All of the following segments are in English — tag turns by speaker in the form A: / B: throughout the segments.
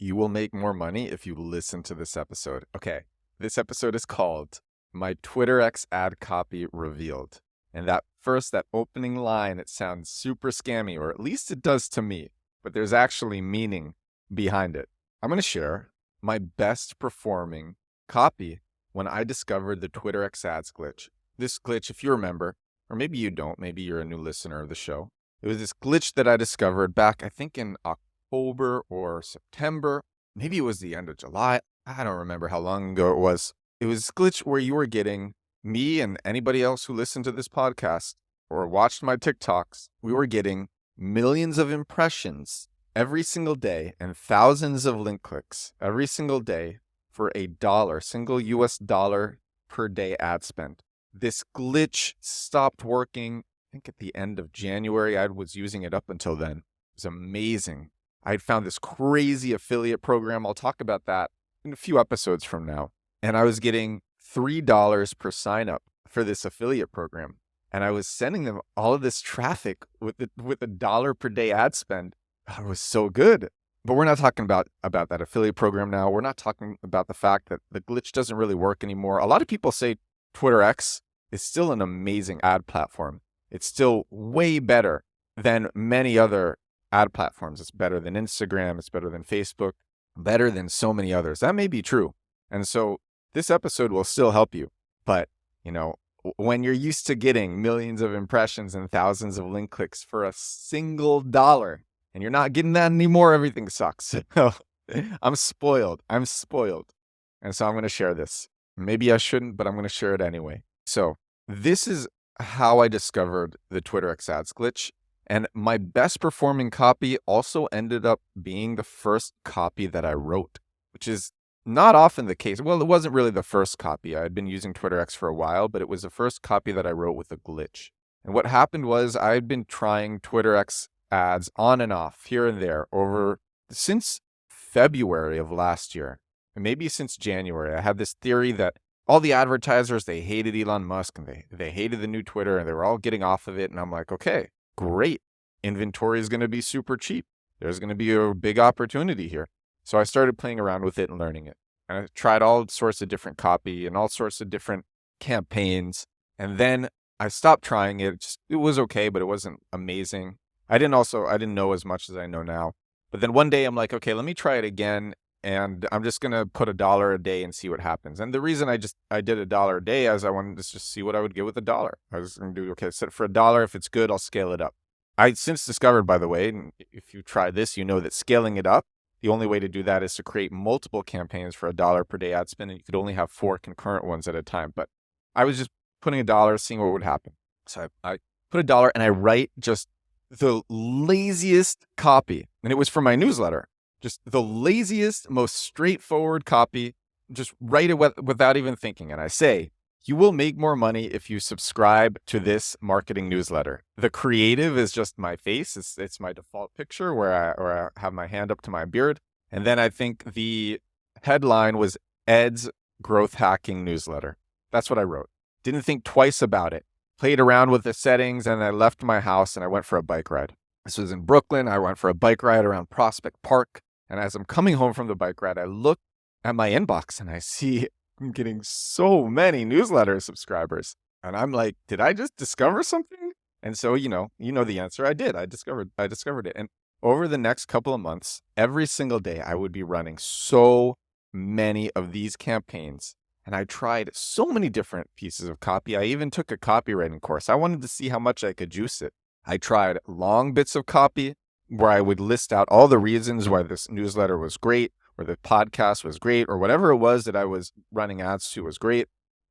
A: You will make more money if you listen to this episode. Okay, this episode is called My Twitter X Ad Copy Revealed. And that opening line, it sounds super scammy, or at least it does to me, but there's actually meaning behind it. I'm going to share my best performing copy when I discovered the Twitter X Ads glitch. This glitch, if you remember, or maybe you don't, maybe you're a new listener of the show. It was this glitch that I discovered back, I think in October or September. Maybe it was the end of July. I don't remember how long ago it was. It was this glitch where you were getting me and anybody else who listened to this podcast or watched my TikToks. We were getting millions of impressions every single day and thousands of link clicks every single day for single US dollar per day ad spend. This glitch stopped working, I think at the end of January. I was using it up until then. It was amazing. I had found this crazy affiliate program. I'll talk about that in a few episodes from now. And I was getting $3 per sign up for this affiliate program. And I was sending them all of this traffic with a dollar per day ad spend. It was so good. But we're not talking about that affiliate program now. We're not talking about the fact that the glitch doesn't really work anymore. A lot of people say Twitter X is still an amazing ad platform. It's still way better than many other ad platforms. It's better than Instagram. It's better than Facebook, better than so many others. That may be true. And so this episode will still help you. But, when you're used to getting millions of impressions and thousands of link clicks for a single dollar, and you're not getting that anymore, everything sucks. I'm spoiled. And so I'm going to share this. Maybe I shouldn't, but I'm going to share it anyway. So this is how I discovered the Twitter X Ads glitch. And my best performing copy also ended up being the first copy that I wrote, which is not often the case. Well, it wasn't really the first copy. I had been using Twitter X for a while, but it was the first copy that I wrote with a glitch. And what happened was I had been trying Twitter X ads on and off here and there since February of last year, and maybe since January. I had this theory that all the advertisers, they hated Elon Musk and they hated the new Twitter and they were all getting off of it. And I'm like, okay, great. Inventory is going to be super cheap. There's going to be a big opportunity here. So I started playing around with it and learning it. And I tried all sorts of different copy and all sorts of different campaigns. And then I stopped trying it. It was okay, but it wasn't amazing. I didn't know as much as I know now. But then one day I'm like, okay, let me try it again. And I'm just going to put $1 a day and see what happens. And the reason I did $1 a day is I wanted to just see what I would get with $1. I was going to do, okay, set for $1. If it's good, I'll scale it up. I since discovered, by the way, and if you try this, you know that scaling it up, the only way to do that is to create multiple campaigns for $1 per day ad spend, and you could only have 4 concurrent ones at a time. But I was just putting $1, seeing what would happen. So I put $1 and I write just the laziest copy. And it was for my newsletter. Just the laziest, most straightforward copy. Just write it without even thinking. And I say, you will make more money if you subscribe to this marketing newsletter. The creative is just my face. It's my default picture where I have my hand up to my beard. And then I think the headline was Ed's Growth Hacking Newsletter. That's what I wrote. Didn't think twice about it. Played around with the settings, and I left my house and I went for a bike ride. This was in Brooklyn. I went for a bike ride around Prospect Park. And as I'm coming home from the bike ride, I look at my inbox and I see I'm getting so many newsletter subscribers. And I'm like, did I just discover something? And so, you know the answer. I did. I discovered it. And over the next couple of months, every single day, I would be running so many of these campaigns. And I tried so many different pieces of copy. I even took a copywriting course. I wanted to see how much I could juice it. I tried long bits of copy where I would list out all the reasons why this newsletter was great, or the podcast was great, or whatever it was that I was running ads to was great.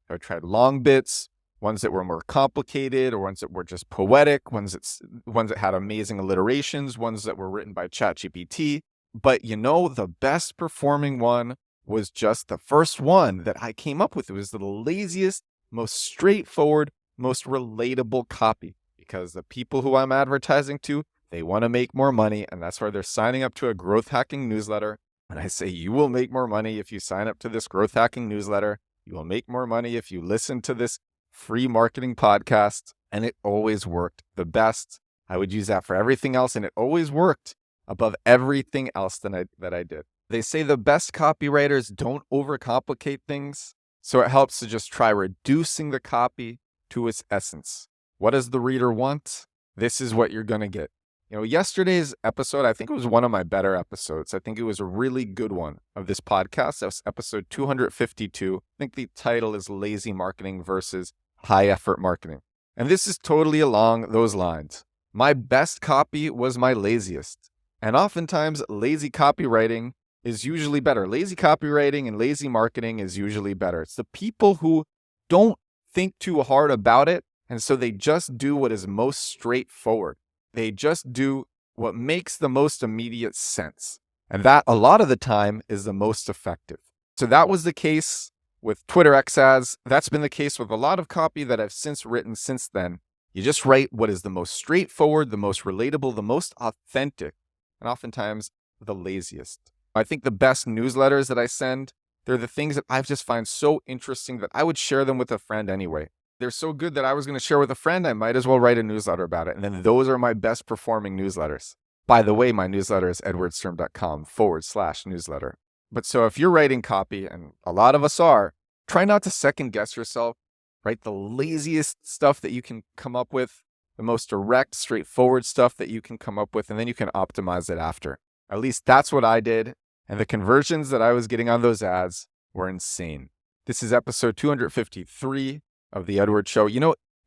A: I tried long bits, ones that were more complicated, or ones that were just poetic, ones that had amazing alliterations, ones that were written by ChatGPT. But the best performing one was just the first one that I came up with. It was the laziest, most straightforward, most relatable copy, because the people who I'm advertising to, they want to make more money, and that's why they're signing up to a growth hacking newsletter. And I say, you will make more money if you sign up to this growth hacking newsletter. You will make more money if you listen to this free marketing podcast. And it always worked the best. I would use that for everything else, and it always worked above everything else that I did. They say the best copywriters don't overcomplicate things, so it helps to just try reducing the copy to its essence. What does the reader want? This is what you're going to get. Yesterday's episode, I think it was one of my better episodes. I think it was a really good one of this podcast. That was episode 252. I think the title is Lazy Marketing versus High Effort Marketing. And this is totally along those lines. My best copy was my laziest. And oftentimes, lazy copywriting is usually better. Lazy copywriting and lazy marketing is usually better. It's the people who don't think too hard about it, and so they just do what is most straightforward. They just do what makes the most immediate sense. And that, a lot of the time, is the most effective. So that was the case with Twitter X ads. That's been the case with a lot of copy that I've since written since then. You just write what is the most straightforward, the most relatable, the most authentic, and oftentimes the laziest. I think the best newsletters that I send, they're the things that I just find so interesting that I would share them with a friend anyway. They're so good that I was going to share with a friend, I might as well write a newsletter about it. And then those are my best performing newsletters. By the way, my newsletter is edwardsturm.com/newsletter. But so if you're writing copy, and a lot of us are, try not to second guess yourself. Write the laziest stuff that you can come up with, the most direct, straightforward stuff that you can come up with, and then you can optimize it after. At least that's what I did. And the conversions that I was getting on those ads were insane. This is episode 253 of The Edward Show.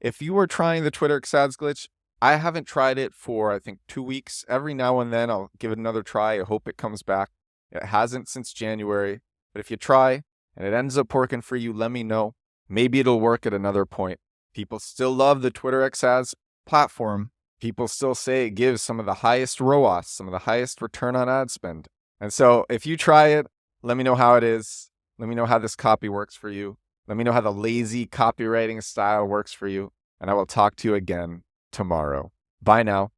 A: If you were trying the Twitter X ads glitch, I haven't tried it for, I think, 2 weeks. Every now and then I'll give it another try. I hope it comes back. It hasn't since January. But if you try and it ends up working for you, let me know. Maybe it'll work at another point. People still love the Twitter X ads platform. People still say it gives some of the highest ROAS, some of the highest return on ad spend. And so if you try it, let me know how it is. Let me know how this copy works for you. Let me know how the lazy copywriting style works for you. And I will talk to you again tomorrow. Bye now.